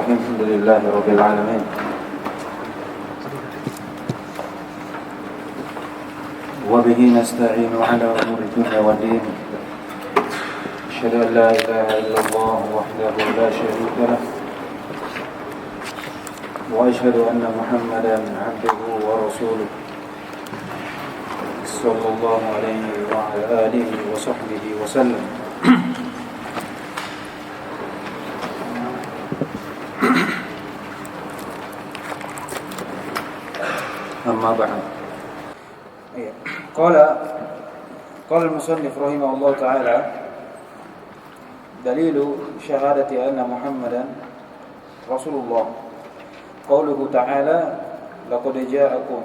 Bismillahirrahmanirrahim. Alhamdulillahirabbil alamin. Wa bihi nasta'inu 'ala umuri dunya waddin. Asyhadu an la ilaha illallah wahdahu la syarika lah. Wa asyhadu anna Muhammadan 'abduhu wa rasuluh. Sallallahu alaihi wa ala alihi wa sahbihi wa sallam. Amma ba'd. Qala al-musannif rahimahullah ta'ala dalilu syahadati anna Muhammadan Rasulullah. Qauluhu ta'ala laqad ja'akum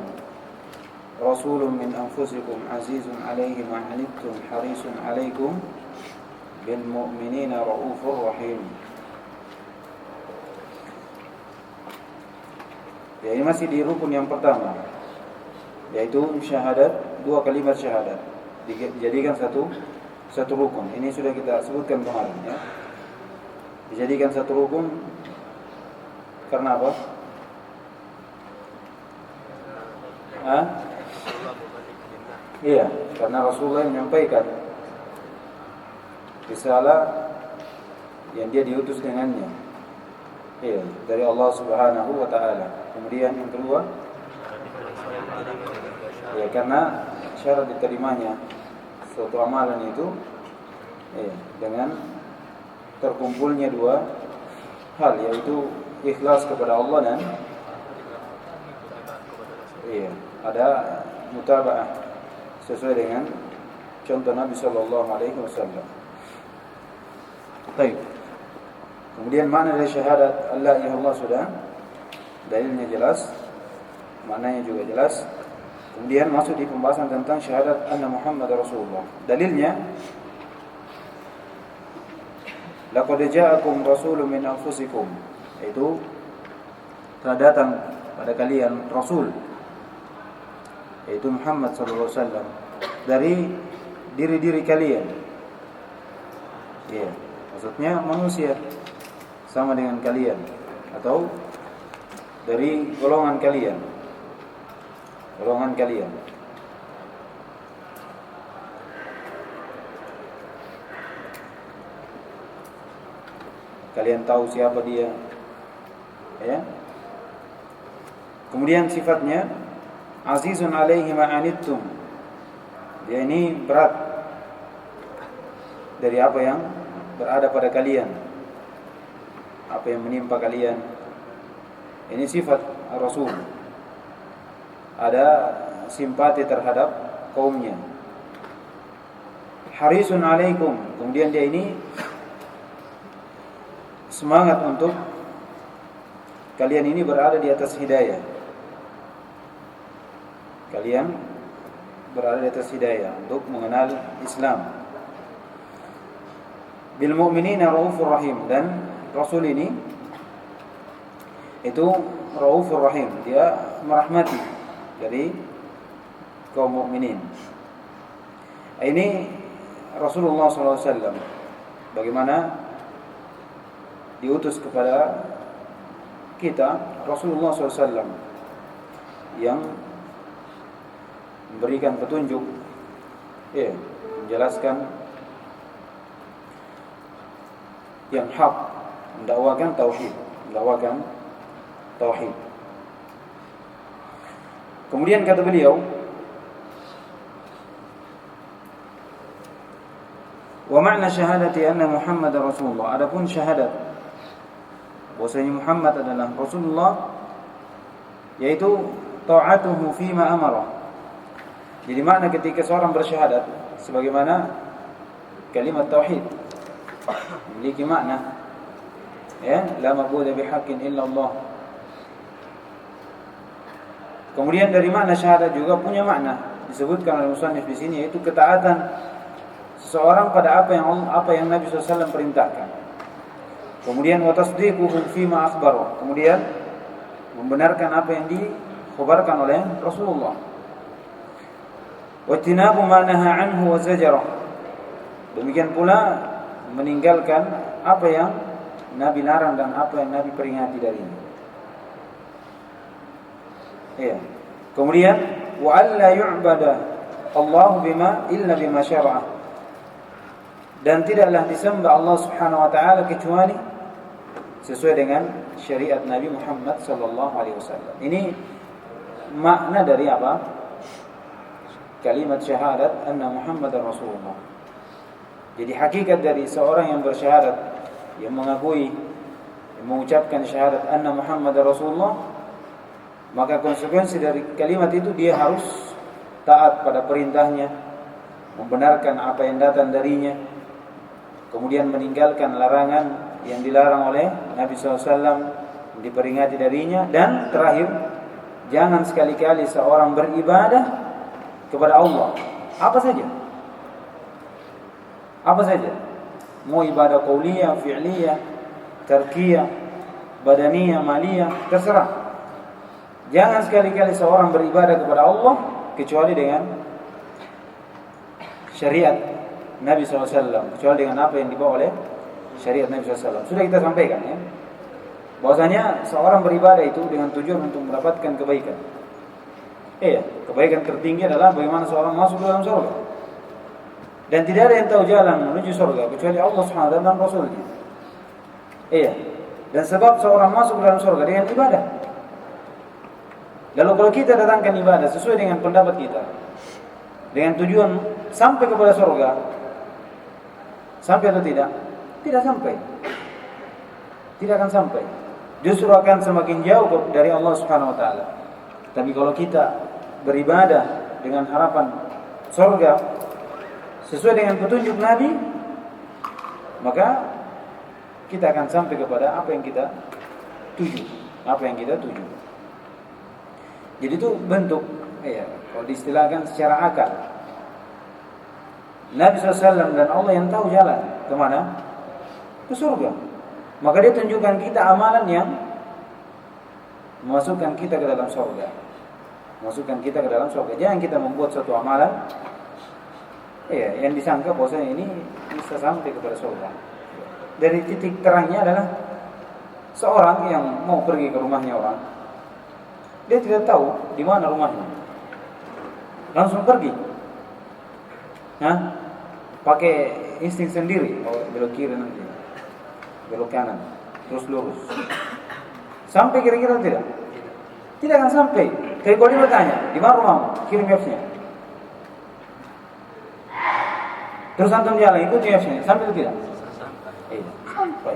rasulun min anfusikum azizun 'alaihi ma 'anittum harisun 'alaikum bil mu'minina raufur rahim. Ya, ini masih di rukun yang pertama, yaitu syahadat, dua kalimat syahadat dijadikan satu rukun. Ini sudah kita sebutkan kemarin, ya. Dijadikan satu rukun karena apa? Iya, karena Rasulullah menyampaikan risalah yang dia diutus dengannya. Iya, dari Allah Subhanahu wa ta'ala. Kemudian yang kedua, ya, karena syarat diterimanya suatu amalan itu dengan terkumpulnya dua hal, yaitu ikhlas kepada Allah dan ada mutaba'ah sesuai dengan contoh Nabi sallallahu alaihi wasallam. Baik. Kemudian makna dari syahadat Allah ya Allah sudah dalilnya jelas, maknanya juga jelas. Kemudian masuk di pembahasan tentang syahadat anna Muhammad Rasulullah. Dalilnya laqad ja'akum rasulun min anfusikum, yaitu telah datang pada kalian rasul, yaitu Muhammad sallallahu alaihi wasallam, dari diri-diri kalian. Ya, maksudnya manusia sama dengan kalian atau dari golongan kalian. Kalian tahu siapa dia, ya. Kemudian sifatnya azizun 'alaihi ma 'anittum. Dia ini berat dari apa yang berada pada kalian, apa yang menimpa kalian. Ini sifat Rasul. Ada simpati terhadap kaumnya. Harisun 'alaikum. Kemudian dia ini semangat untuk kalian ini berada di atas hidayah. Kalian berada di atas hidayah untuk mengenal Islam. Bil mu'minina raufur rahim. Dan Rasul ini itu raufur rahim, dia merahmati dari kaum mukminin. Ini Rasulullah SAW bagaimana diutus kepada kita, Rasulullah SAW yang memberikan petunjuk, menjelaskan yang hak, mendakwakan tauhid. Kemudian kata beliau, wa ma'na syahadati anna Muhammad Rasulullah. Adapun syahadat bahwasanya Muhammad adalah Rasulullah, yaitu ta'atuhu fima amara. Jadi makna ketika seorang bersyahadat sebagaimana kalimat tauhid memiliki makna, la ma'budu bihaqqin illa Allah. Kemudian dari makna syahadat juga punya makna disebutkan oleh musannif di sini, yaitu ketaatan seseorang pada apa yang Nabi SAW perintahkan. Kemudian wa tasdiquhu fima akhbara. Kemudian membenarkan apa yang dikhabarkan oleh Rasulullah. Wa tinabu ma naha anhu wa zajara. Demikian pula meninggalkan apa yang Nabi larang dan apa yang Nabi peringati darinya. Iya. Kemudian wa alla yu'bada Allah bima illa bima syara'a. Dan tidaklah disembah Allah Subhanahu wa taala kecuali sesuai dengan syariat Nabi Muhammad sallallahu alaihi wasallam. Ini makna dari apa? Kalimat syahadat anna Muhammadar Rasulullah. Jadi hakikat dari seorang yang bersyahadat, yang mengakui, yang mengucapkan syahadat anna Muhammadar Rasulullah, maka konsekuensi dari kalimat itu dia harus taat pada perintahnya, membenarkan apa yang datang darinya, kemudian meninggalkan larangan yang dilarang oleh Nabi SAW, diperingati darinya, dan terakhir, jangan sekali-kali seorang beribadah kepada Allah apa saja. Apa saja. Mau ibadah qauliyah, fi'liyah, tarkiyah, badaniyah, maliyah, terserah. Jangan sekali-kali seorang beribadah kepada Allah kecuali dengan syariat Nabi SAW, kecuali dengan apa yang dibawa oleh syariat Nabi SAW. Sudah kita sampaikan ya, bahwasanya seorang beribadah itu dengan tujuan untuk mendapatkan kebaikan. Kebaikan tertinggi adalah bagaimana seorang masuk dalam surga. Dan tidak ada yang tahu jalan menuju surga kecuali Allah Subhanahu wa taala dan Rasulnya. Dan sebab seorang masuk dalam surga dengan ibadah. Lalu kalau kita datangkan ibadah sesuai dengan pendapat kita, dengan tujuan sampai kepada surga, sampai atau tidak? Tidak sampai. Tidak akan sampai. Justru akan semakin jauh dari Allah Subhanahu wa taala. Tapi kalau kita beribadah dengan harapan surga sesuai dengan petunjuk Nabi, maka kita akan sampai kepada apa yang kita tuju, Jadi itu bentuk, kalau diistilahkan secara akal, Nabi SAW dan Allah yang tahu jalan kemana? Ke surga. Maka dia tunjukkan kita amalan yang memasukkan kita ke dalam surga. Jangan kita membuat satu amalan yang disangka bahwasanya ini bisa sampai kepada surga. Dari titik terangnya adalah seorang yang mau pergi ke rumahnya orang, dia tidak tahu di mana rumahnya, langsung pergi, pakai insting sendiri, belok kiri nanti, belok kanan, terus lurus, sampai kira-kira tidak? Tidak akan sampai. Tapi kalau dia bertanya, di mana rumahmu? Kirim Maps-nya. Terus antum jalan, ikut Maps-nya, sampai itu tidak? Sampai.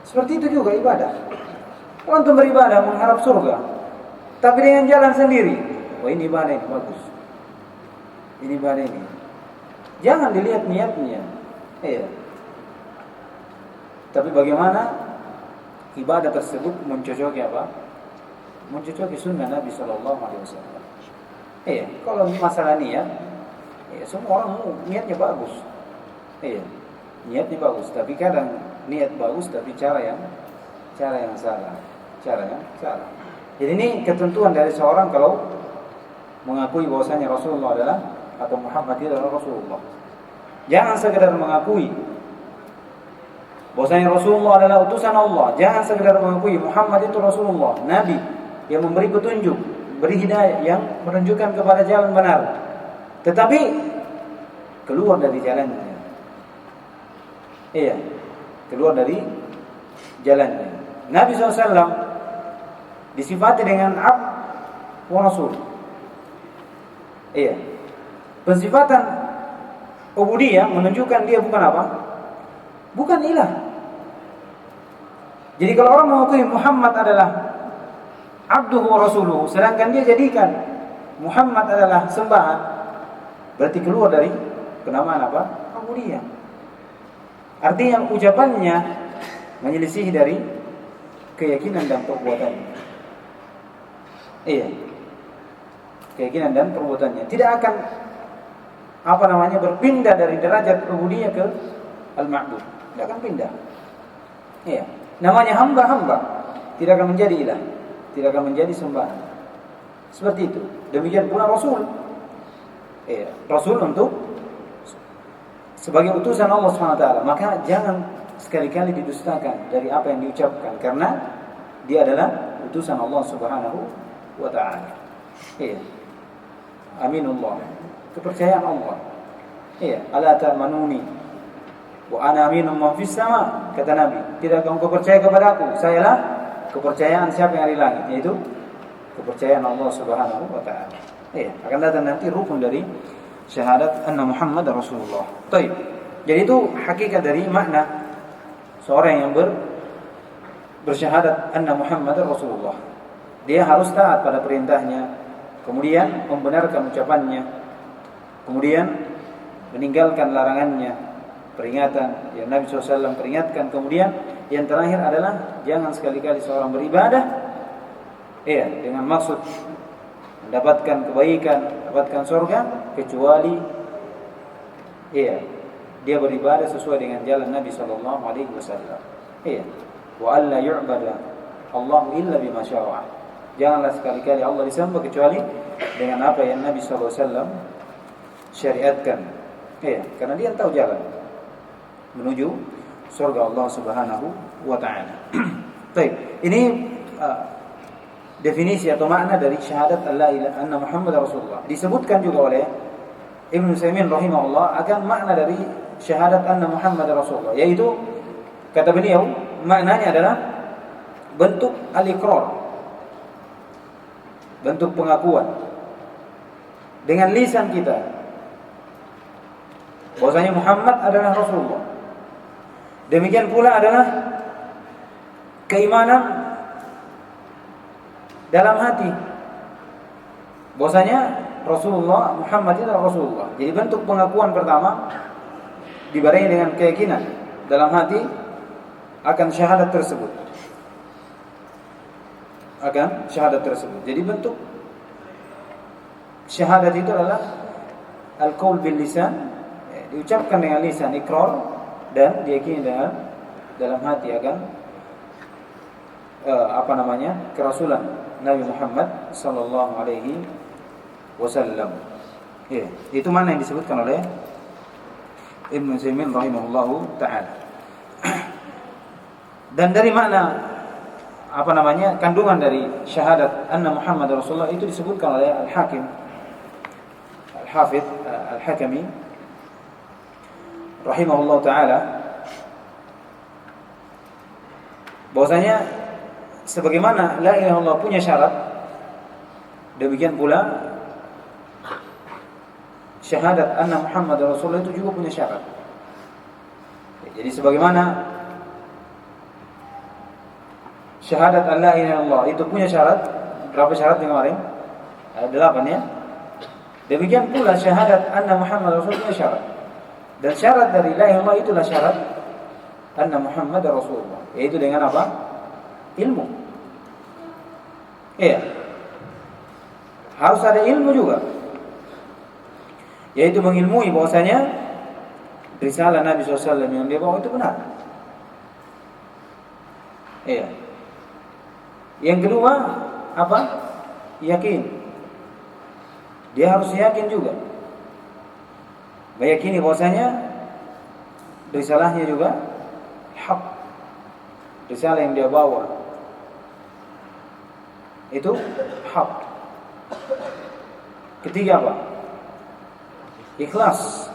Seperti itu juga ibadah. Antum beribadah mengharap surga, tapi dengan jalan sendiri. Ini ibadah ini bagus. Ini ibadah ini. Jangan dilihat niatnya. Tapi bagaimana ibadah tersebut mencocoki apa? Mencocoki sunnah Nabi Sallallahu Alaihi Wasallam. Kalau masalah niat, semua orang niatnya bagus. Niatnya bagus, tapi kadang niat bagus tapi cara yang salah. Jadi ini ketentuan dari seorang kalau mengakui bahwasanya Rasulullah adalah atau Muhammad itu adalah Rasulullah. Jangan sekedar mengakui bahwasanya Rasulullah adalah utusan Allah. Jangan sekedar mengakui Muhammad itu Rasulullah, Nabi yang memberi petunjuk, beri hidayah, yang menunjukkan kepada jalan benar, tetapi keluar dari jalannya. Keluar dari jalannya. Nabi SAW disifati dengan abd wa rasul. Pensifatan ubudiyah menunjukkan dia bukan apa? Bukan ilah. Jadi kalau orang mengakui Muhammad adalah abduhu wa rasuluhu, sedangkan dia jadikan Muhammad adalah sembahan, berarti keluar dari penamaan apa? Ubudiyah. Artinya ucapannya menyelisih dari keyakinan dan perbuatannya. Keyakinan dan perbuatannya tidak akan berpindah dari derajat ubudiyah ke al-ma'bud. Tidak akan pindah. Namanya hamba tidak akan menjadi ilah, tidak akan menjadi sembahan. Seperti itu. Demikian pula Rasul. Rasul untuk sebagai utusan Allah SWT. Maka jangan sekali-kali didustakan dari apa yang diucapkan, karena dia adalah utusan Allah Subhanahu wa taala. Iya. Aminullah. Kepercayaan Allah. Iya, ala ta'manuni wa ana aminun man fis sama, kata Nabi. Tidak kamu percaya kepadaku, sayalah kepercayaan siapa yang ada di langit, yaitu kepercayaan Allah Subhanahu wa taala. Iya, akan datang nanti rukun dari syahadat anna Muhammad Rasulullah. Baik. Jadi itu hakikat dari makna seorang yang bersyahadat anna Muhammad Rasulullah. Dia harus taat pada perintahnya, kemudian membenarkan ucapannya, kemudian meninggalkan larangannya, peringatan yang Nabi SAW peringatkan. Kemudian yang terakhir adalah jangan sekali-kali seorang beribadah dengan maksud mendapatkan kebaikan, mendapatkan surga, kecuali dia beribadah sesuai dengan jalan Nabi sallallahu alaihi wasallam. Wa alla yu'bada Allah illa bima syara'a. Janganlah sekali-kali Allah disembah kecuali dengan apa yang Nabi sallallahu alaihi wasallam syariatkan. Karena dia tahu jalan menuju surga Allah Subhanahu wa taala. Baik, ini definisi atau makna dari syahadat alla ilaha anna Muhammad Rasulullah. Disebutkan juga oleh Ibnu Utsaimin rahimahullah akan makna dari syahadat anna Muhammad Rasulullah, yaitu kata beliau maknanya adalah bentuk al-iqrar, bentuk pengakuan dengan lisan kita bahwasanya Muhammad adalah Rasulullah. Demikian pula adalah keimanan dalam hati bahwasanya Rasulullah Muhammad itu adalah Rasulullah. Jadi bentuk pengakuan pertama dibarengi dengan keyakinan dalam hati akan syahadat tersebut. Jadi bentuk syahadat itu adalah al-qaul bil lisan, diucapkan dengan lisan ikrar, dan diyakini dengan dalam hati akan kerasulan Nabi Muhammad sallallahu alaihi wasallam. Itu mana yang disebutkan oleh Ibnu Utsaimin rahimahullahu taala. Dan dari makna kandungan dari syahadat anna Muhammad Rasulullah itu disebutkan oleh Al-Hakim Al-Hafidz Al-Hakami rahimahullahu taala bahwasanya sebagaimana la ilaha illallah punya syarat, demikian pula syahadat anna Muhammad Rasulullah itu juga punya syarat. Jadi sebagaimana syahadat an la ilaha illallah itu punya syarat, berapa syaratnya kemarin? Ada 8 ya. Demikian pula syahadat anna Muhammad Rasulullah punya syarat. Dan syarat dari la ilaha illallah itulah syarat anna Muhammad Rasulullah, yaitu dengan apa? Ilmu. Harus ada ilmu juga, yaitu mengilmui bahwasanya risalah Nabi SAW yang dia bawa itu benar. Yang kedua apa? Yakin. Dia harus yakin juga, meyakini bahwasanya risalahnya juga hak. Risalah yang dia bawa itu hak. Ketiga apa? Ikhlas.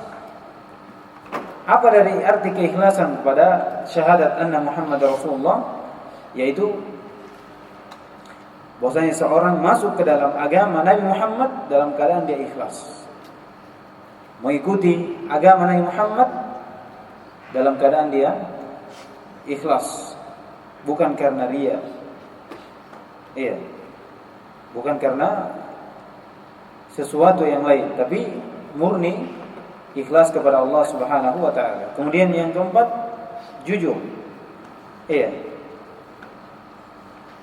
Apa dari arti keikhlasan pada syahadat anna Muhammad Rasulullah? Yaitu bahwasanya seorang masuk ke dalam agama Nabi Muhammad dalam keadaan dia ikhlas, mengikuti agama Nabi Muhammad dalam keadaan dia ikhlas, bukan karena riya, bukan karena sesuatu yang lain, tapi murni ikhlas kepada Allah Subhanahu wa taala. Kemudian yang keempat, jujur.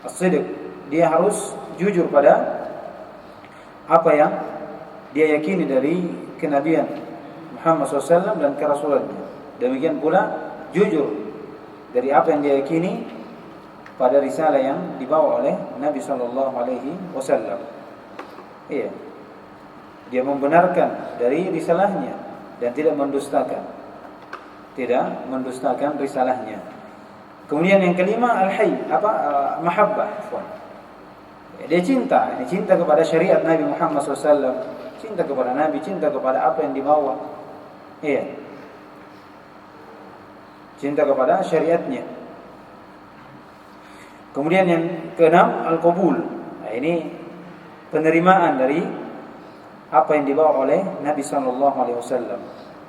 As-sidq, dia harus jujur pada apa yang dia yakini dari kenabian Muhammad SAW dan kerasulannya. Demikian pula jujur dari apa yang dia yakini pada risalah yang dibawa oleh Nabi sallallahu alaihi wasallam. Dia membenarkan dari risalahnya dan tidak mendustakan. tidak mendustakan risalahnya. Kemudian yang kelima mahabbah. Dia cinta kepada syariat Nabi Muhammad SAW, cinta kepada Nabi, cinta kepada apa yang dibawa. Iya. Cinta kepada syariatnya. Kemudian yang keenam, al-qabul. Nah, ini penerimaan dari apa yang dibawa oleh Nabi SAW.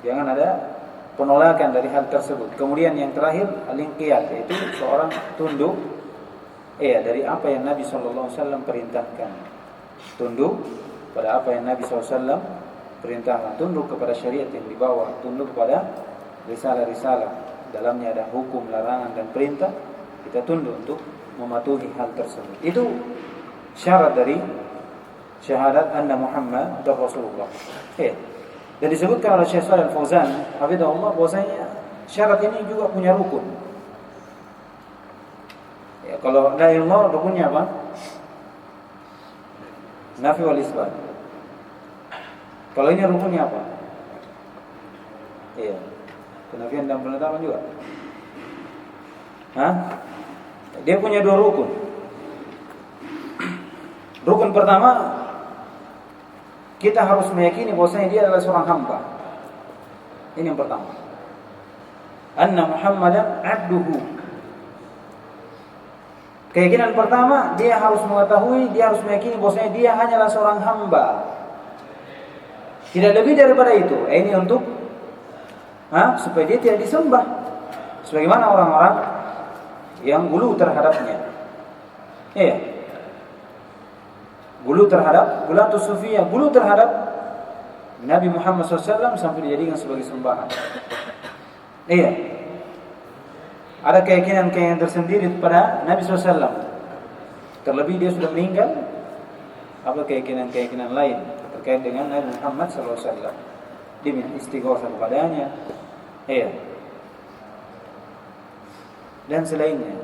Jangan ada penolakan dari hal tersebut. Kemudian yang terakhir, al-inqiyad, yaitu seorang tunduk dari apa yang Nabi SAW perintahkan. Tunduk pada apa yang Nabi SAW perintahkan. Tunduk kepada syariat yang dibawa. Tunduk kepada risalah-risalah. Dalamnya ada hukum, larangan, dan perintah. Kita tunduk untuk mematuhi hal tersebut. Itu syarat dari syahadat anna Muhammad dan Rasulullah. Dan disebutkan oleh Syekh Shalih Al-Fauzan hafizahullah bahwasanya syarat ini juga punya rukun. Kalau la ilaha illallah rukunnya apa? Nafi wal isbat. Kalau ini rukunnya apa? Iya. Kenafian dan penetapan juga. Dia punya dua rukun. Rukun pertama, kita harus meyakini bahwasanya dia adalah seorang hamba. Ini yang pertama. Anna Muhammadan abduhu. Keyakinan pertama, dia harus mengetahui, dia harus meyakini bahwasanya dia hanyalah seorang hamba. Tidak lebih daripada itu. Ini untuk supaya dia tidak disembah sebagaimana orang-orang yang gulu terhadapnya. Gulu sufiyah, gulu terhadap Nabi Muhammad SAW sampai dijadikan sebagai sembahan. Ada keyakinan tersendiri pada Nabi SAW. Terlebih dia sudah meninggal. Apa keyakinan lain terkait dengan Nabi Muhammad SAW? Dia minta istighosah kepadanya. Dan selainnya.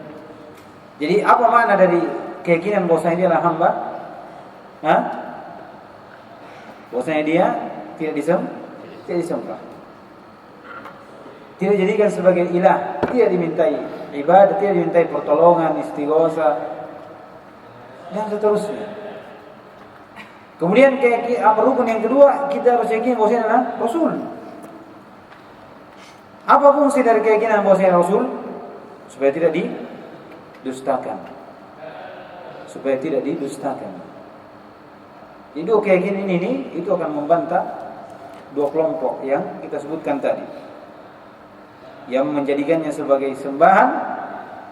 Jadi apa makna dari keyakinan bahwasanya dia adalah hamba? Bahwasanya dia tidak disembah. Tidak dijadikan sebagai ilah, tidak dimintai ibadah, tidak dimintai pertolongan, istighosah, dan seterusnya. Kemudian rukun yang kedua, kita harus yakin bahwasanya adalah Rasul. Apa fungsi dari keyakinan bahwasanya Rasul? Supaya tidak didustakan. Jadi dua keyakinan ini itu akan membantah dua kelompok yang kita sebutkan tadi, yang menjadikannya sebagai sembahan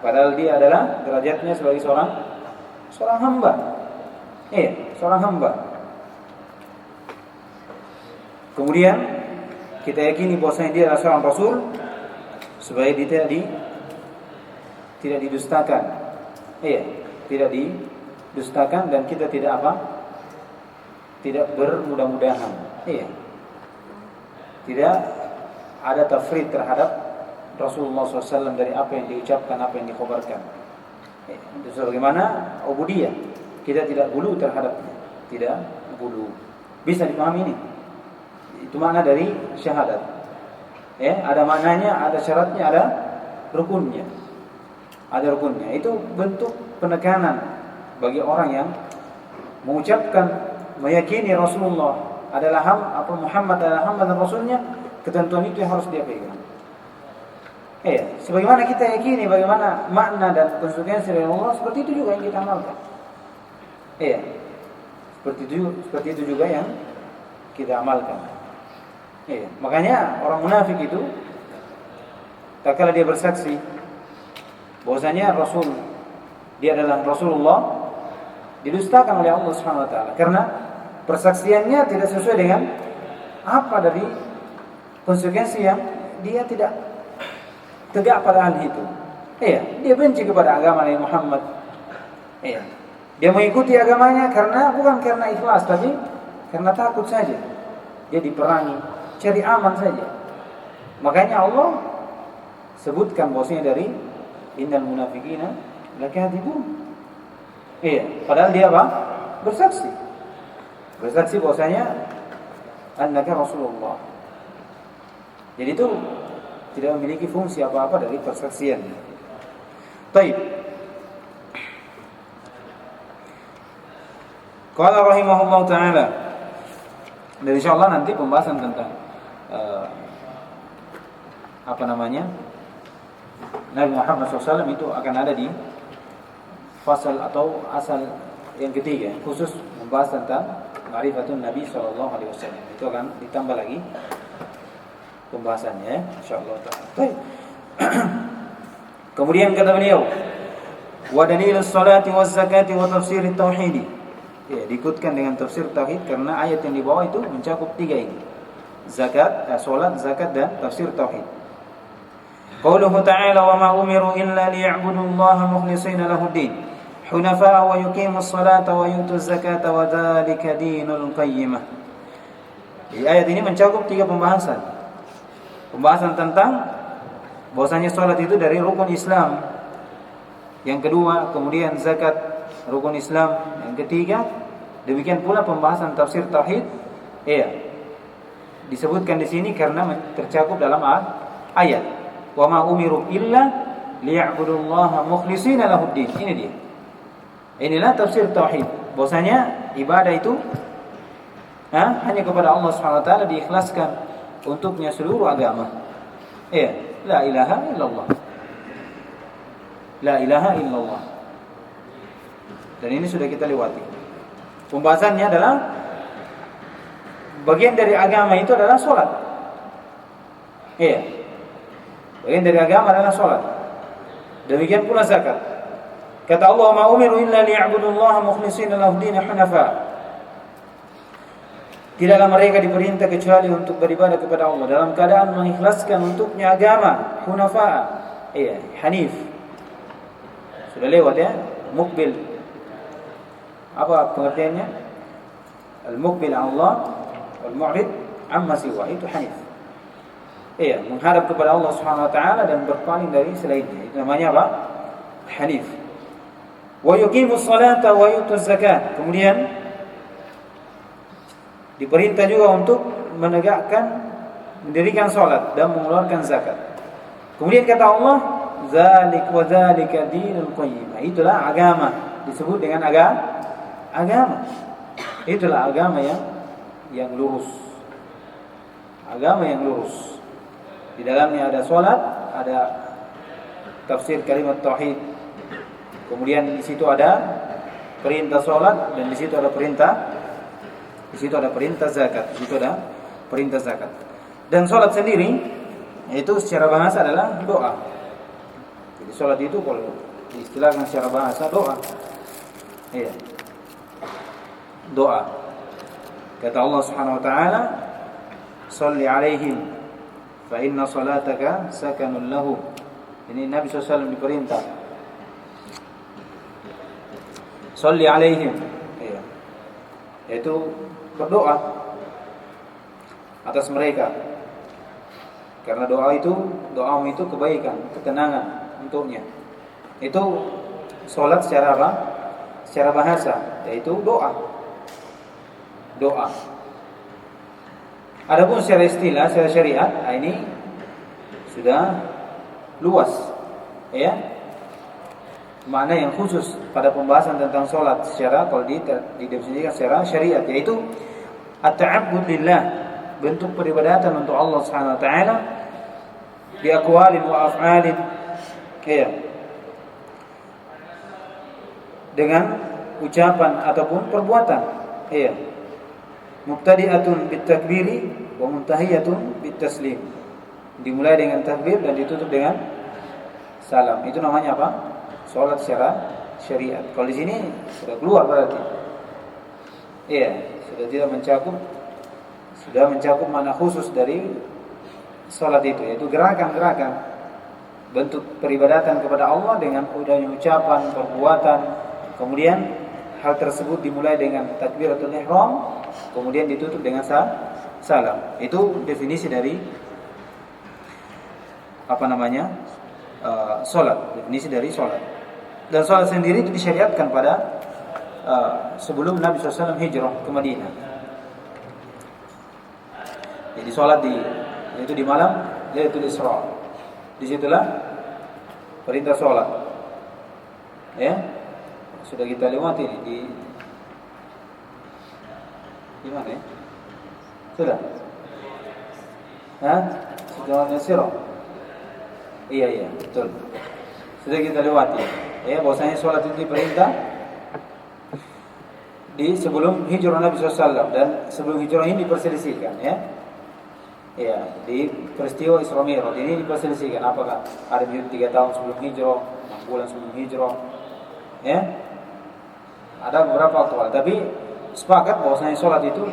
padahal dia adalah derajatnya sebagai seorang hamba. Seorang hamba. Kemudian kita yakini bahwasanya dia adalah seorang rasul supaya dia tidak didustakan. Tidak didustakan dan kita tidak bermudah-mudahan. Tidak ada tafrid terhadap Rasulullah SAW dari apa yang diucapkan, apa yang dikhabarkan. Itu sebagaimana ubudiyah, kita tidak gulu terhadapnya, tidak gulu. Bisa dipahami ini? Itu makna dari syahadat. Ada maknanya, ada syaratnya, ada rukunnya. Itu bentuk penekanan bagi orang yang mengucapkan, meyakini Rasulullah adalah Muhammad adalah hamba dan Rasulnya. Ketentuan itu yang harus dia pegang. Sebagaimana kita yakini bagaimana makna dan konsekuensi dari Allah, seperti itu juga yang kita amalkan. Seperti itu juga yang kita amalkan. Makanya orang munafik itu tak kala dia bersaksi bahwasanya dia adalah Rasulullah, didustakan oleh Allah Subhanahu wa taala karena persaksiannya tidak sesuai dengan apa dari konsekuensi yang dia tidak tegak pada hal itu. Dia benci kepada agama Nabi Muhammad. Dia mengikuti agamanya bukan karena ikhlas, tapi karena takut saja. Dia diperangi, cari aman saja. Makanya Allah sebutkan bahwasanya dari innal munafiqina lakadzibun. Padahal dia bersaksi bahwasanya annaka Rasulullah. Jadi itu tidak memiliki fungsi apa-apa dari persaksian. Baik. Qala rahimahullah taala. Dan insyaallah nanti pembahasan tentang Nabi Muhammad SAW itu akan ada di fasal atau asal yang ketiga, khusus membahas tentang ma'rifatun Nabi SAW. Itu akan ditambah lagi pembahasannya, insyaallah taala. Baik. Kemudian kata beliau, wa dalilus salati waz zakati wa tafsirit tauhid. Ya, diikutkan dengan tafsir tauhid karena ayat yang di bawah itu mencakup tiga ini. Zakat, salat, zakat dan tafsir tauhid. Qauluhu ta'ala wa ma umiru illa liya'budullaha mukhlishina lahud-din hunafa'a wa yuqimus salata wa yutuz zakata wa dzalika dinul qayyimah. Di ayat ini mencakup tiga pembahasan. Pembahasan tentang bahwasanya salat itu dari rukun Islam. Yang kedua, kemudian zakat rukun Islam. Yang ketiga, demikian pula pembahasan tafsir tauhid. Iya. Disebutkan di sini karena tercakup dalam ayat. Wa ma umiru illa liya'budullaha mukhlishina lahud-din. Ini dia. Inilah tafsir tauhid. Bahwasanya ibadah itu hanya kepada Allah Subhanahu wa taala, diikhlaskan untuknya seluruh agama. Iya, la ilaha illallah. La ilaha illallah. Dan ini sudah kita lewati. Pembahasannya adalah bagian dari agama itu adalah sholat. Iya. Bagian dari agama adalah sholat. Demikian pula zakat. Kata Allah, "Ma umiru illa liya'budullaha mukhlishina lahu-din hunafa." Tidaklah mereka diperintah kecuali untuk beribadah kepada Allah dalam keadaan mengikhlaskan untuknya agama, hunafa. Iya, hanif. Sudah lewat ya, mukbil. Apa pengertiannya? Al-mukbil 'ala Allah wal-mu'rid 'amma siwa, itu hanif. Iya, menghadap kepada Allah Subhanahu wa taala dan berpaling dari selainnya. Itu namanya apa? Hanif. Wa yuqimus salata wa yutuz zakat. Kemudian diperintah juga untuk mendirikan salat dan mengeluarkan zakat. Kemudian kata Allah, "Dzalik wa dzalika dinul qayyim." Itulah agama, disebut dengan agama. Itulah agama yang lurus. Agama yang lurus. Di dalamnya ada salat, ada tafsir kalimat tauhid. Kemudian di situ ada perintah salat dan di situ ada perintah zakat. Di situ ada perintah zakat. Dan salat sendiri itu secara bahasa adalah doa. Jadi salat itu kalau diistilahkan secara bahasa doa. Iya. Doa. Kata Allah Subhanahu wa taala, "Shalli 'alaihim fa inna salataka sakanun lahum." Ini Nabi SAW diperintah. Shalli 'alaihim. Iya. Yaitu berdoa atas mereka. Karena doamu itu kebaikan, ketenangan untuknya. Itu salat secara apa? Secara bahasa, yaitu doa. Adapun secara istilah, secara syariat, ini sudah luas, ya. Makna yang khusus pada pembahasan tentang salat secara kalau didefinisikan secara syariat, yaitu at-ta'abbud lillah, bentuk peribadatan untuk Allah Subhanahu wa taala bi aqwalin wa af'alin, ya. Dengan ucapan ataupun perbuatan, ya. Mubtadi'atun bitakbiri wa muntahiyatun bitaslim. Dimulai dengan takbir dan ditutup dengan salam. Itu namanya apa? Salat secara syariat. Kalau di sini sudah keluar berarti. Iya, sudah mencakup makna khusus dari salat itu, yaitu gerakan-gerakan bentuk peribadatan kepada Allah dengan udahnya ucapan, perbuatan. Kemudian hal tersebut dimulai dengan takbiratul ihram, kemudian ditutup dengan salam. Itu definisi dari salat, definisi dari salat. Dan salat sendiri itu disyariatkan pada sebelum Nabi SAW hijrah ke Madinah. Jadi salat yaitu di malam Lailatul Isra. Disitulah perintah sholat. Ya, sudah kita lewati di mana ya? Sudah. Sudah nasirah. Iya, betul. Sudah kita lewati. Ya, bahwasanya sholat itu diperintah di sebelum hijrah Nabi SAW dan sebelum hijrah ini diperselisihkan, ya. Ya, di peristiwa Isra Mi'raj ini diperselisihkan apakah ada 3 tahun sebelum hijrah, 6 bulan sebelum hijrah. Ya. Ada beberapa akwal, tapi sepakat bahwasanya sholat itu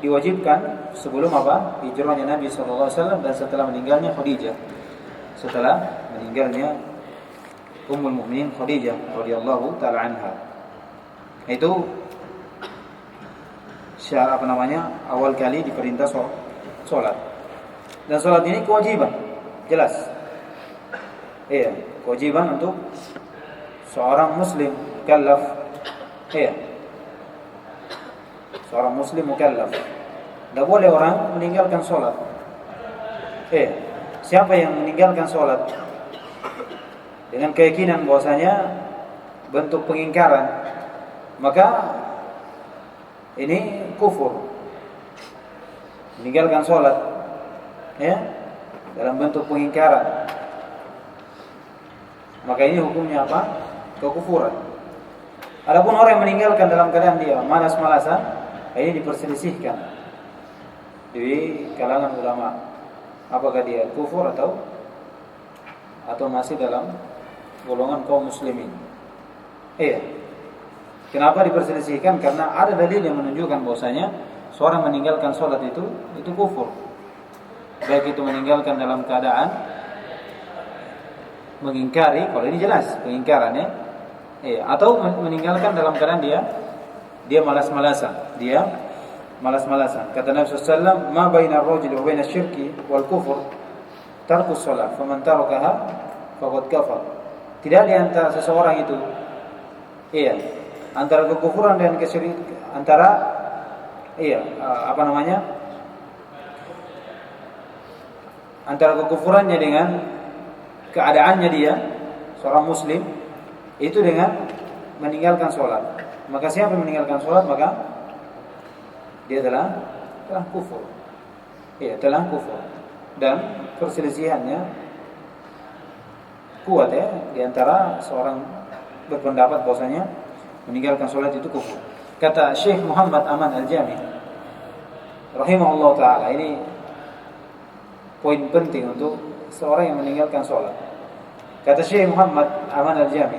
diwajibkan sebelum apa? Hijrahnya Nabi SAW dan setelah meninggalnya Khadijah. Setelah meninggalnya Ummul Mukminin Khadijah radhiyallahu taala anha. Itu syarat awal kali diperintah sholat. Dan sholat ini kewajiban, jelas. Iya, kewajiban untuk seorang muslim mukallaf. Iya. Seorang muslim mukallaf. Tidak boleh orang meninggalkan sholat. Siapa yang meninggalkan sholat dengan keyakinan bahwasanya bentuk pengingkaran, maka ini kufur. Meninggalkan sholat, ya, dalam bentuk pengingkaran, maka ini hukumnya apa? Kekufuran. Adapun orang yang meninggalkan dalam keadaan dia malas-malasan, ini diperselisihkan di kalangan ulama, apakah dia kufur atau masih dalam golongan kaum muslimin. Kenapa diperselisihkan? Karena ada dalil yang menunjukkan bahwasanya seorang meninggalkan sholat itu kufur. Baik itu meninggalkan dalam keadaan mengingkari, kalau ini jelas pengingkaran, ya. Atau meninggalkan dalam keadaan dia malas-malasan. Kata Nabi SAW, "Ma baina ar-rajuli wa baina asy-syirki wal kufur tarkus shalah, faman tarakaha faqad kafar." Tidak di antara seseorang itu, antara kekufuran dan kesyirikan, antara kekufurannya dengan keadaannya dia seorang muslim itu dengan meninggalkan sholat. Maka siapa yang meninggalkan sholat, maka dia telah kufur. Telah kufur. Dan perselisihannya kuat, ya, di antara seorang berpendapat bahwasanya meninggalkan sholat itu kufur. Kata Syekh Muhammad Aman Al-Jami rahimahullah ta'ala, ini poin penting untuk seorang yang meninggalkan sholat. Kata Syekh Muhammad Aman Al-Jami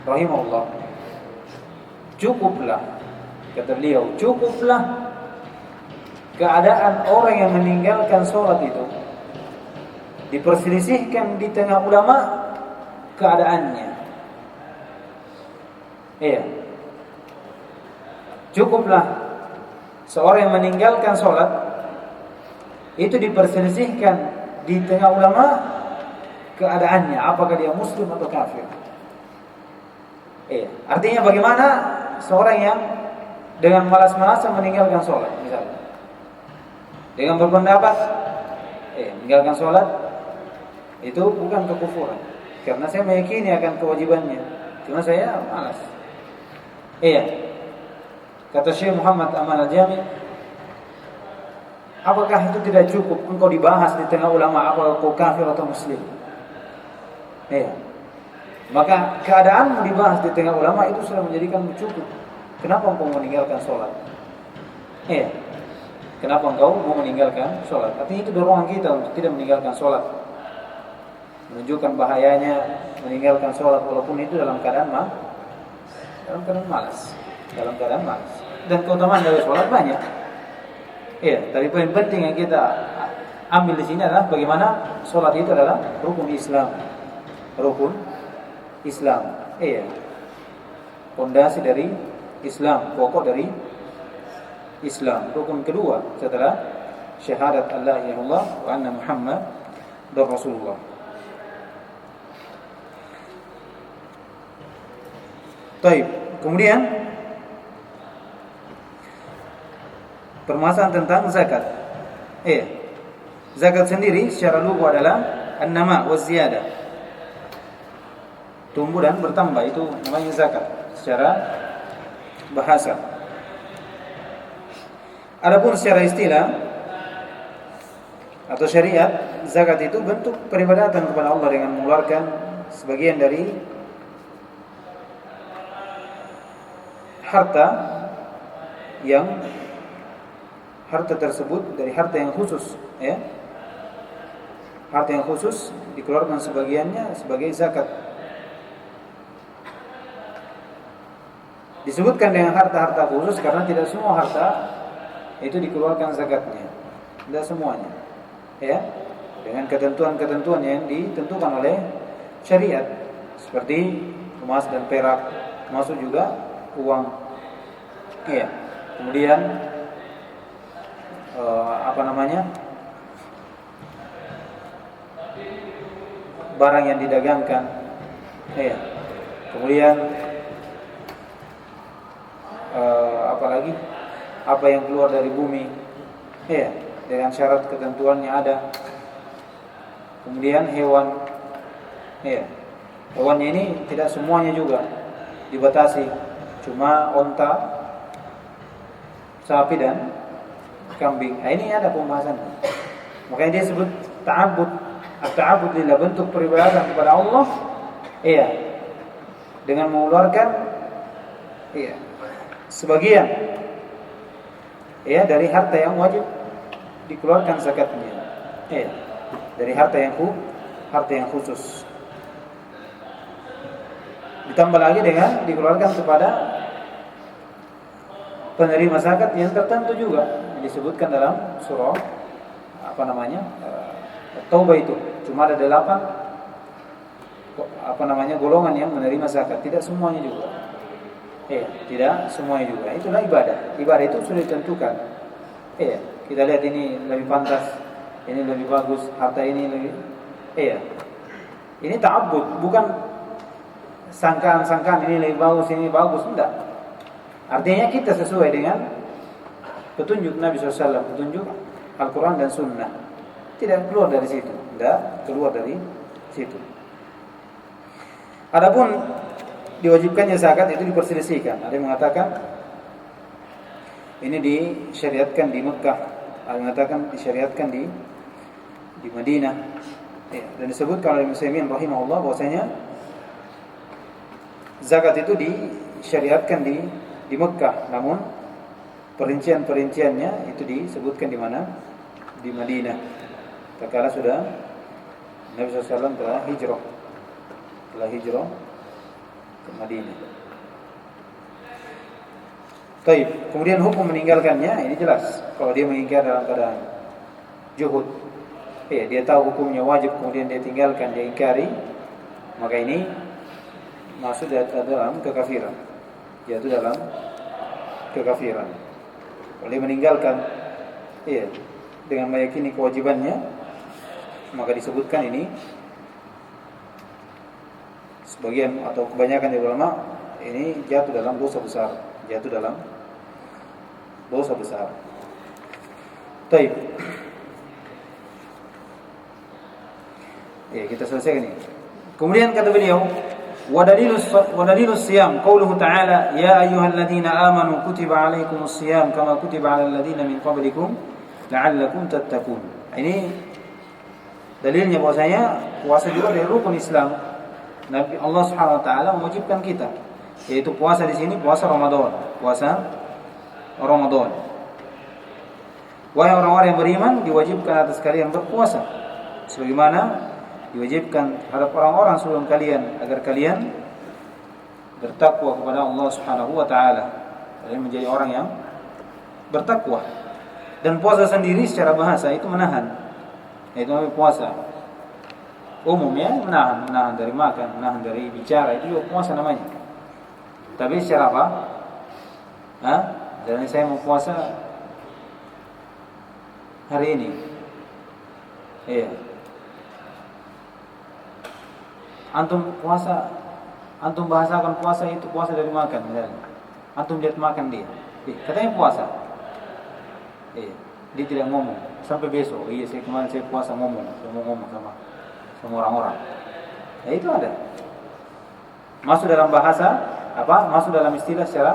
rahimahullah, cukuplah, kata beliau, cukuplah keadaan orang yang meninggalkan sholat itu diperselisihkan di tengah ulama keadaannya. Cukuplah seorang yang meninggalkan sholat itu diperselisihkan di tengah ulama keadaannya, apakah dia muslim atau kafir. Artinya bagaimana seorang yang dengan malas-malasan meninggalkan sholat, misalnya, dengan berpendapat meninggalkan sholat itu bukan kekufuran, karena saya meyakini akan kewajibannya, cuma saya malas. Kata Syekh Muhammad Aman Al-Jami, apakah itu tidak cukup engkau dibahas di tengah ulama apakah kau kafir atau muslim? Maka keadaanmu dibahas di tengah ulama itu sudah menjadikanmu cukup. Kenapa engkau meninggalkan sholat? Kenapa engkau mau meninggalkan sholat? Artinya itu dorongan kita untuk tidak meninggalkan sholat, menunjukkan bahayanya meninggalkan sholat walaupun itu dalam keadaan malas. Dan keutamaan dari sholat banyak. Tapi poin penting yang kita ambil di sini adalah bagaimana sholat itu adalah rukun Islam. Fondasi dari Islam, pokok dari Islam, rukun kedua setelah syahadat Allah ya Allah wa anna Muhammad dan Rasulullah. Baik, kemudian permasalahan tentang zakat. Zakat sendiri secara lugu adalah an-nama wa ziyadah. Tumbuh dan bertambah, itu namanya zakat secara bahasa. Adapun secara istilah atau syariat, zakat itu bentuk peribadatan kepada Allah dengan mengeluarkan sebagian dari harta tersebut, dari harta yang khusus, ya. Harta yang khusus dikeluarkan sebagiannya sebagai zakat. Disebutkan dengan harta-harta khusus karena tidak semua harta itu dikeluarkan zakatnya, tidak semuanya, ya, dengan ketentuan-ketentuan yang ditentukan oleh syariat, seperti emas dan perak, termasuk juga uang, ya. Kemudian barang yang didagangkan, ya. Kemudian apalagi apa yang keluar dari bumi, ya, dengan syarat ketentuannya ada. Kemudian hewan, ya, hewannya ini tidak semuanya juga dibatasi, cuma onta, sapi dan kambing. Nah, ini ada pembahasan. Makanya dia sebut ta'abbud. At-ta'abbud lillah, bentuk peribadatan kepada Allah, iya, dengan mengeluarkan, iya, sebagian, ya, dari harta yang wajib dikeluarkan zakatnya, ya, dari harta yang khusus. Ditambah lagi dengan dikeluarkan kepada penerima zakat yang tertentu juga, disebutkan dalam surah Taubah itu. Cuma ada 8 golongan yang menerima zakat, tidak semuanya juga. Tidak semuanya juga. Itulah ibadah. Ibadah itu sudah ditentukan. Kita lihat ini lebih pantas, ini lebih bagus, harta ini lebih. Ini ta'abbud, bukan sangkaan-sangkaan ini lebih bagus, ini bagus, enggak. Artinya kita sesuai dengan petunjuk Nabi SAW, petunjuk Al-Quran dan Sunnah. Tidak keluar dari situ, tidak keluar dari situ. Adapun diwajibkannya zakat itu diperselisihkan. Ada yang mengatakan ini disyariatkan di Mekah, ada yang mengatakan disyariatkan di Madinah. Dan disebutkan oleh Muslimin rahimahullah bahwasanya zakat itu disyariatkan di Mekah, namun perincian-perinciannya itu disebutkan di mana? Di Madinah. Tatkala sudah Nabi SAW telah hijrah ke Madinah. Baik, kemudian hukum meninggalkannya ini jelas. Kalau dia mengingkar dalam keadaan juhud, dia tahu hukumnya wajib, kemudian dia tinggalkan, dia ingkari, maka ini masuk dalam kekafiran. Jatuh dalam kekafiran. Kalau dia meninggalkan, dengan meyakini kewajibannya, maka disebutkan ini sebagian atau kebanyakan dari ulama ini jatuh dalam dosa besar, Baik. Kita selesaikan ini. Kemudian kata beliau, wa dalilus siyam qauluhu ta'ala ya ayyuhalladzina amanu kutiba 'alaikumus siyam kama kutiba 'alal ladzina min qablikum la'allakum tattaqun. Ini dalilnya bahwasanya puasa juga dari rukun Islam. Nabi Allah Subhanahu wa taala mewajibkan kita, yaitu puasa di sini puasa Ramadan. Wahai orang-orang yang beriman, diwajibkan atas kalian berpuasa sebagaimana diwajibkan terhadap orang-orang sebelum kalian, agar kalian bertakwa kepada Allah Subhanahu wa taala. Kalian menjadi orang yang bertakwa. Dan puasa sendiri secara bahasa itu menahan. Itu namanya puasa. Umumnya menahan dari makan, menahan dari bicara, itu juga puasa namanya. Tapi secara apa? Dan saya mau puasa hari ini. Antum bahasakan puasa itu puasa dari makan, misalnya. Antum lihat makan dia, katanya puasa. Dia tidak ngomong sampai besok. Saya kemarin saya puasa ngomong sama semua orang-orang. Ya itu ada. Masuk dalam bahasa apa? Masuk dalam istilah secara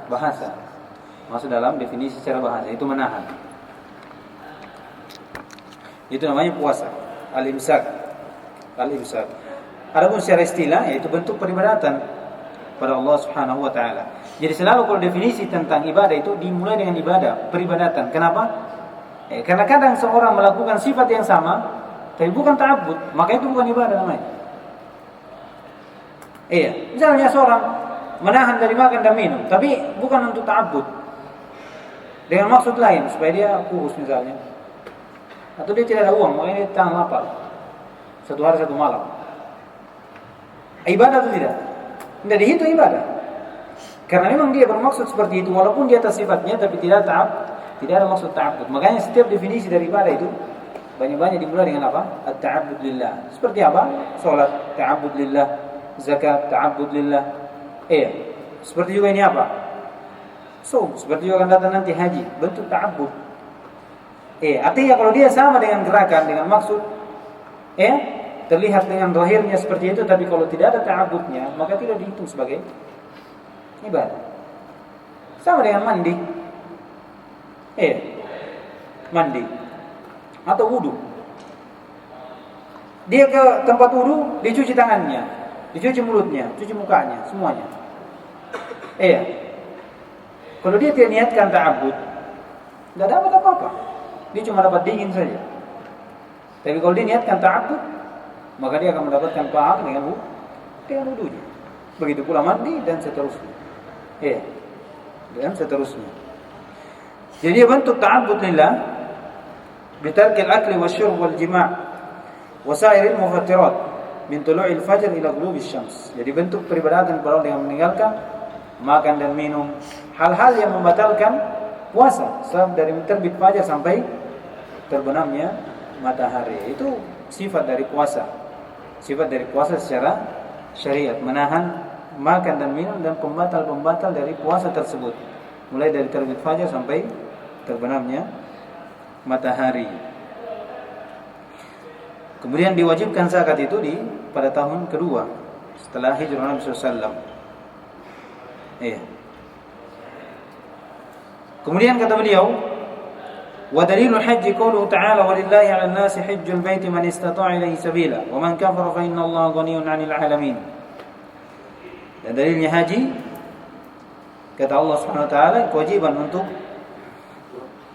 bahasa. Masuk dalam definisi secara bahasa, itu menahan. Itu namanya puasa, al-imsak. Al-imsak. Adapun secara istilah yaitu bentuk peribadatan pada Allah Subhanahu wa taala. Jadi selalu kalau definisi tentang ibadah itu dimulai dengan ibadah, peribadatan. Kenapa? Karena kadang seorang melakukan sifat yang sama tapi bukan ta'abbud, maka itu bukan ibadah namanya. Misalnya seorang menahan dari makan dan minum, tapi bukan untuk ta'abbud, dengan maksud lain supaya dia kurus misalnya, atau dia tidak ada uang, makanya dia tahan lapar 1 hari 1 malam. Ibadah atau tidak? Tidak dihitung ibadah, karena memang dia bermaksud seperti itu, walaupun di atas sifatnya, tapi tidak ada maksud ta'abbud. Makanya setiap definisi dari ibadah itu banyak-banyak dimulai dengan apa? At-ta'abbud lillah. Seperti apa? Salat, ta'abbud lillah. Zakat, ta'abbud lillah. Seperti juga ini apa? Seperti juga akan datang nanti haji, bentuk ta'abbud. Artinya kalau dia sama dengan gerakan, dengan maksud, terlihat dengan zahirnya seperti itu, tapi kalau tidak ada ta'abbudnya, maka tidak dihitung sebagai ibadah. Sama dengan mandi. Mandi atau wudu. Dia ke tempat wudu, dicuci tangannya, dicuci mulutnya, cuci mukanya, semuanya. Kalau dia tidak niatkan ta'abbud, tidak dapat apa-apa. Dia cuma dapat dingin saja. Tapi kalau dia niatkan ta'abbud, maka dia akan mendapatkan pahala dengan wudunya. Begitu pula mandi dan seterusnya. Dan seterusnya. Jadi bentuk ta'abbud lillah bitarkil akli wasyurb wal jima' wa sa'iril mufattirat min tulu'il fajr ila ghurubis syams. Jadi bentuk peribadatan kepada Allah dengan meninggalkan makan dan minum, hal-hal yang membatalkan puasa, dari terbit fajar sampai terbenamnya matahari. Itu sifat dari puasa. Sifat dari puasa secara syariat, menahan makan dan minum dan pembatal-pembatal dari puasa tersebut, mulai dari terbit fajar sampai terbenamnya matahari. Kemudian diwajibkan zakat itu pada tahun kedua setelah hijrah Nabi SAW. Kemudian kata beliau, wa dalilul haji qauluhu ta'ala walillahi 'alan nasi hajjul baiti man istata'a ilaihi sabila wa man kafara fa innallaha ghaniyyun 'anil 'alamin. Dan dalilnya haji, kata Allah Subhanahu wa taala, kewajiban untuk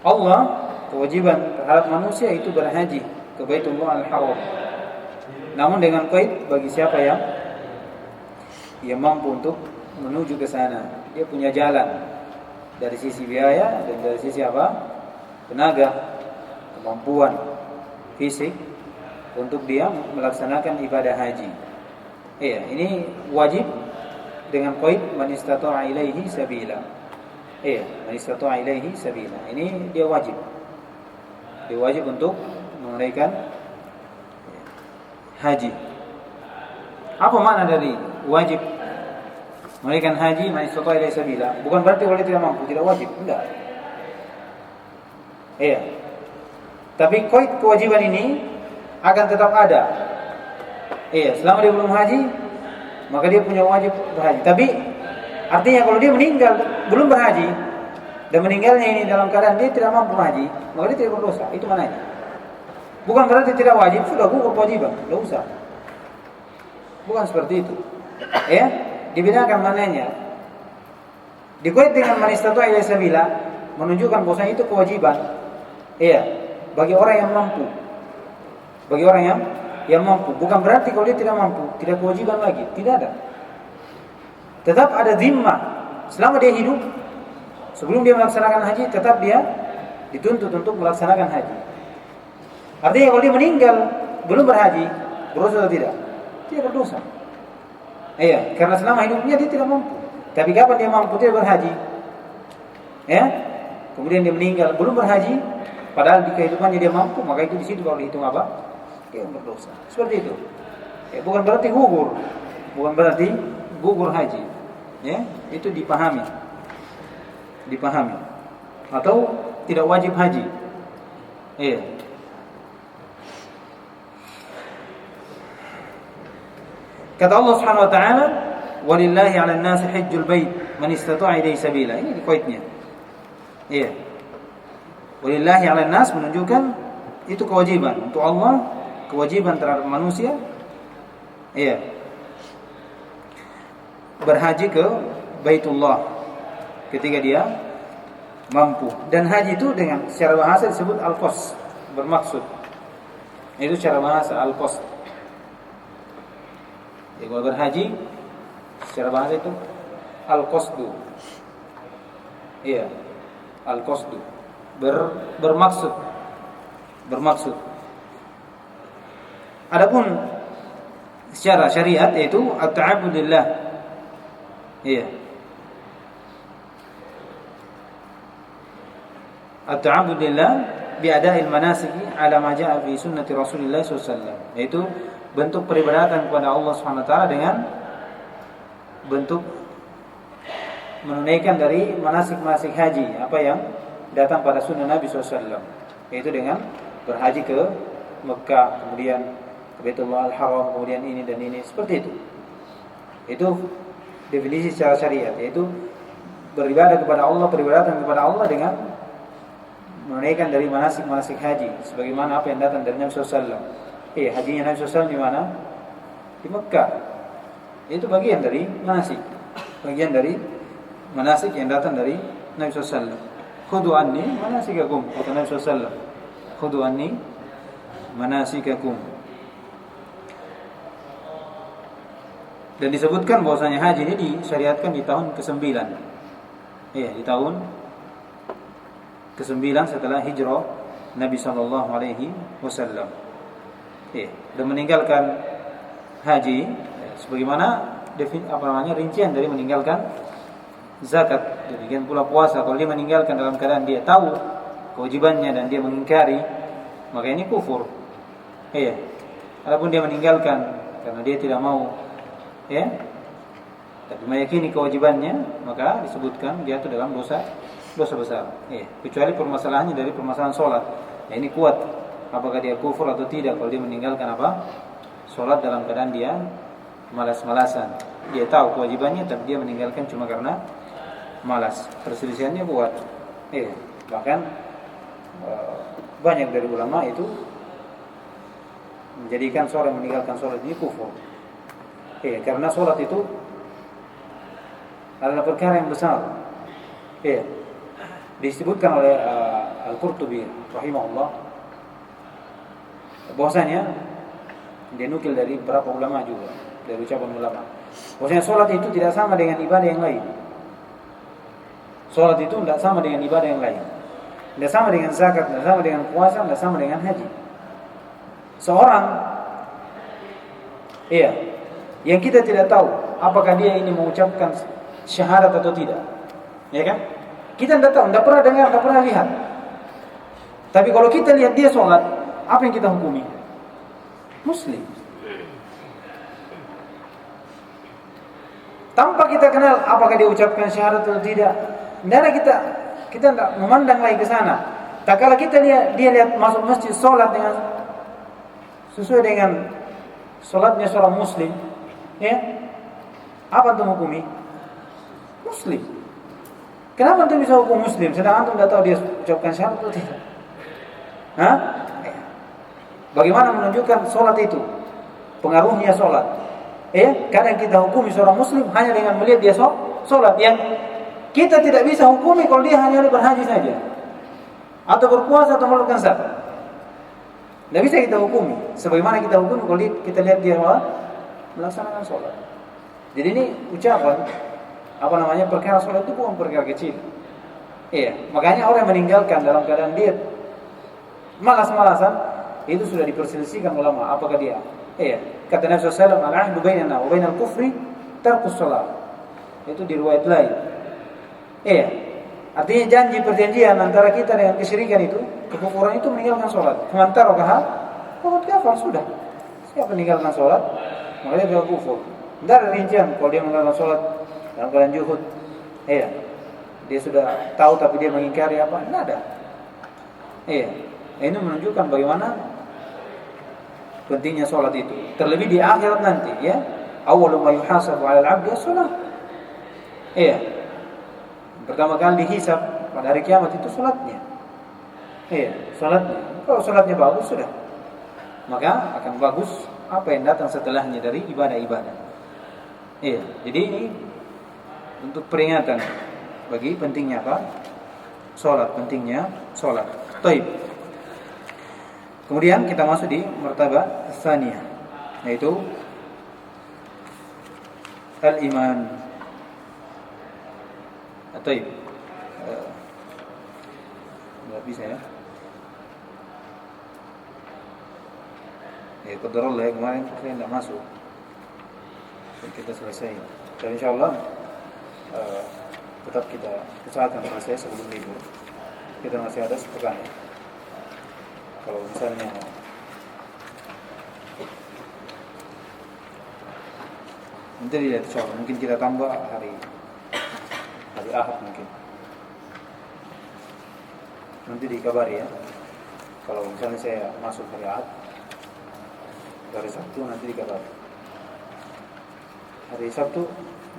Allah, kewajiban terhadap manusia itu berhaji ke Baitullah Al-Haram. Namun dengan qaid bagi siapa yang mampu untuk menuju ke sana. Dia punya jalan dari sisi biaya dan dari sisi apa? Tenaga, kemampuan fisik untuk dia melaksanakan ibadah haji. Ini wajib dengan qaid man istata'a ilaihi sabila. Man istata'a ilaihi sabila. Ini dia wajib. Dia wajib untuk menunaikan haji. Apa makna dari wajib menunaikan haji man istata'a ilaihi sabila? Bukan berarti kalau dia tidak mampu tidak wajib, enggak. Tapi qaid kewajiban ini akan tetap ada. Selama dia belum haji, maka dia punya wajib berhaji. Tapi artinya kalau dia meninggal belum berhaji dan meninggalnya ini dalam keadaan dia tidak mampu haji, maka dia tidak berdosa. Itu maknanya. Bukan berarti tidak wajib, sudah gugur kewajiban, tidak usah. Bukan seperti itu. Dibedakan maknanya. Dikuat dengan man istata'a ilaihi sabila menunjukkan bahwa itu kewajiban. Bagi orang yang mampu. Bagi orang yang mampu. Bukan berarti kalau dia tidak mampu, tidak kewajiban lagi. Tidak ada. Tetap ada zimmah. Selama dia hidup, sebelum dia melaksanakan haji, tetap dia dituntut untuk melaksanakan haji. Artinya kalau dia meninggal belum berhaji, berdosa atau tidak? Tidak berdosa. Karena selama hidupnya dia tidak mampu. Tapi kapan dia mampu tidak berhaji? Kemudian dia meninggal belum berhaji, padahal di kehidupannya dia mampu, maka itu di situ kalau dihitung apa? Dia berdosa. Seperti itu. Bukan berarti gugur. Bukan berarti gugur haji. Itu dipahami. Atau tidak wajib haji. Kata Allah Subhanahu wa taala, "Walillahi 'alan nasi hajjul bait man istata'a ilaihi sabila." Ini poinnya. Iya. Walillahi 'alan nas menunjukkan itu kewajiban untuk Allah, kewajiban terhadap manusia. Iya. Berhaji ke Baitullah ketika dia mampu. Dan haji itu dengan secara bahasa disebut al-qasd, bermaksud. Itu secara bahasa al-qasd. Ya, kalau berhaji secara bahasa itu al-qasdu. Iya. Al-qasdu. Bermaksud. Bermaksud. Adapun secara syariat yaitu at-ta'abbudillah. Iya. At-ta'abbudillah bi'ada'il manasiki ala ma ja'a fi sunnati Rasulillah sallallahu alaihi wasallam, yaitu bentuk peribadatan kepada Allah Subhanahu wa taala dengan bentuk menunaikan dari manasik-manasik haji apa yang datang pada sunnah Nabi SAW, yaitu dengan berhaji ke Mekah, kemudian ke Baitullah Al-Haram, kemudian ini dan ini, seperti itu. Itu definisi secara syariat, yaitu beribadah kepada Allah, peribadatan kepada Allah dengan menunaikan dari manasik-manasik haji, sebagaimana apa yang datang dari Nabi SAW. Hajinya Nabi SAW di mana? Di Mekah. Itu bagian dari manasik, bagian dari manasik yang datang dari Nabi SAW. Khudu anni manasikakum, kata Nabi SAW. Khudu anni manasikakum. Dan disebutkan bahwasanya haji ini disyariatkan di tahun ke-9. Iya, di tahun ke-9 setelah hijrah Nabi sallallahu alaihi wasallam. Dan meninggalkan haji sebagaimana rincian dari meninggalkan zakat. Demikian pula puasa, kalau dia meninggalkan dalam keadaan dia tahu kewajibannya dan dia mengingkari, maka ini kufur. Adapun dia meninggalkan karena dia tidak mau, tapi meyakini kewajibannya, maka disebutkan dia itu dalam dosa besar. Kecuali permasalahannya dari permasalahan sholat. Ini kuat. Apakah dia kufur atau tidak kalau dia meninggalkan sholat dalam keadaan dia malas-malasan. Dia tahu kewajibannya tapi dia meninggalkan cuma karena malas. Perselisihannya kuat. Bahkan banyak dari ulama itu menjadikan seorang meninggalkan sholat ini kufur. Karena sholat itu adalah perkara yang besar. Disebutkan oleh Al-Qurtubi rahimahullah bahwasanya dia nukil dari beberapa ulama juga, dari ucapan ulama, bahwasanya sholat itu tidak sama dengan ibadah yang lain. Sholat itu tidak sama dengan ibadah yang lain, tidak sama dengan zakat, tidak sama dengan puasa, tidak sama dengan haji. Seorang yang kita tidak tahu apakah dia ini mengucapkan syahadat atau tidak, ya kan? Kita tidak tahu, tidak pernah dengar, tidak pernah lihat. Tapi kalau kita lihat dia sholat, apa yang kita hukumi? Muslim. Tanpa kita kenal apakah dia ucapkan syahadat atau tidak, tidak tidak memandang lagi ke sana. Tak kala kita lihat dia masuk masjid sholat dengan sesuai dengan sholatnya seorang Muslim, apa antum hukumi? Muslim. Kenapa antum bisa hukum Muslim sedang antum tidak tahu dia ucapkan syahadat atau tidak? Bagaimana menunjukkan sholat itu pengaruhnya sholat? Kadang kita hukumi seorang Muslim hanya dengan melihat dia sholat, yang kita tidak bisa hukumi kalau dia hanya berhaji saja atau berpuasa atau melakukan zakat. Tidak bisa kita hukumi sebagaimana kita hukumi kalau kita lihat dia melaksanakan sholat. Jadi ini ucapan perkara sholat itu bukan perkara kecil. Makanya orang yang meninggalkan dalam keadaan dia malas-malasan, itu sudah diperselisihkan ulama apakah dia. Kata Nabi SAW, al-ahdu bainana wa bainal kufri tarkus sholat. Itu di riwayat lain. Artinya janji perjanjian antara kita dengan kesyirikan itu, kekufuran itu meninggalkan sholat. Faman tarakaha faqad kafar, sudah. Siapa meninggalkan sholat, maka dia telah kufur. Tidak ada rincian kalau dia meninggalkan sholat dalam keadaan juhud. Dia sudah tahu tapi dia mengingkari apa? Tidak ada. Ini menunjukkan bagaimana pentingnya sholat itu. Terlebih di akhirat nanti, awwalu ma yuhasabu 'ala al-'abdi as-shalah. Iya. Pertama kali dihisab pada hari kiamat itu salatnya. Iya, salatnya. Kalau salatnya bagus sudah, maka akan bagus apa yang datang setelahnya dari ibadah-ibadah. Iya, jadi ini untuk peringatan bagi pentingnya apa? Salat, pentingnya salat. Baik. Kemudian kita masuk di martabat tsaniyah, yaitu al-iman. Baik. Enggak bisa ya. Ya, qadarullah ya, kemarin saya tidak masuk. Dan kita selesai. Dan insyaallah tetap kita usahakan selesai sebelum libur. Kita masih ada sepekan ya. Kalau misalnya nanti dilihat insyaallah, mungkin kita tambah hari Ahad mungkin. Nanti dikabari ya. Kalau misalnya saya masuk hari Ahad, hari Sabtu nanti dikabari. Hari Sabtu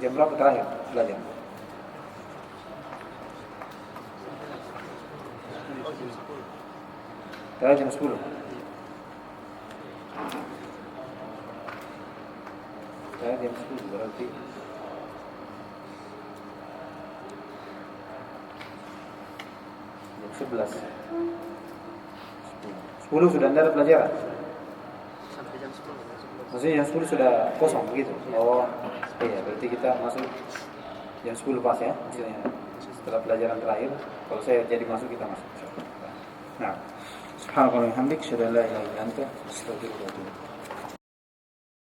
jam berapa terakhir belajar? Terakhir jam 10. Terakhir jam 10 berarti jam 11. 10 sudah tidak ada pelajaran. Sampai jam 10. Maksudnya jam 10 sudah kosong begitu. Oh, iya, berarti kita masuk jam 10 pas ya, misalnya setelah pelajaran terakhir. Kalau saya jadi masuk, kita masuk. Nah, subhanallah wa bihamdik, asyhadu an la ilaha illa anta, astaghfiruka wa atubu ilaik.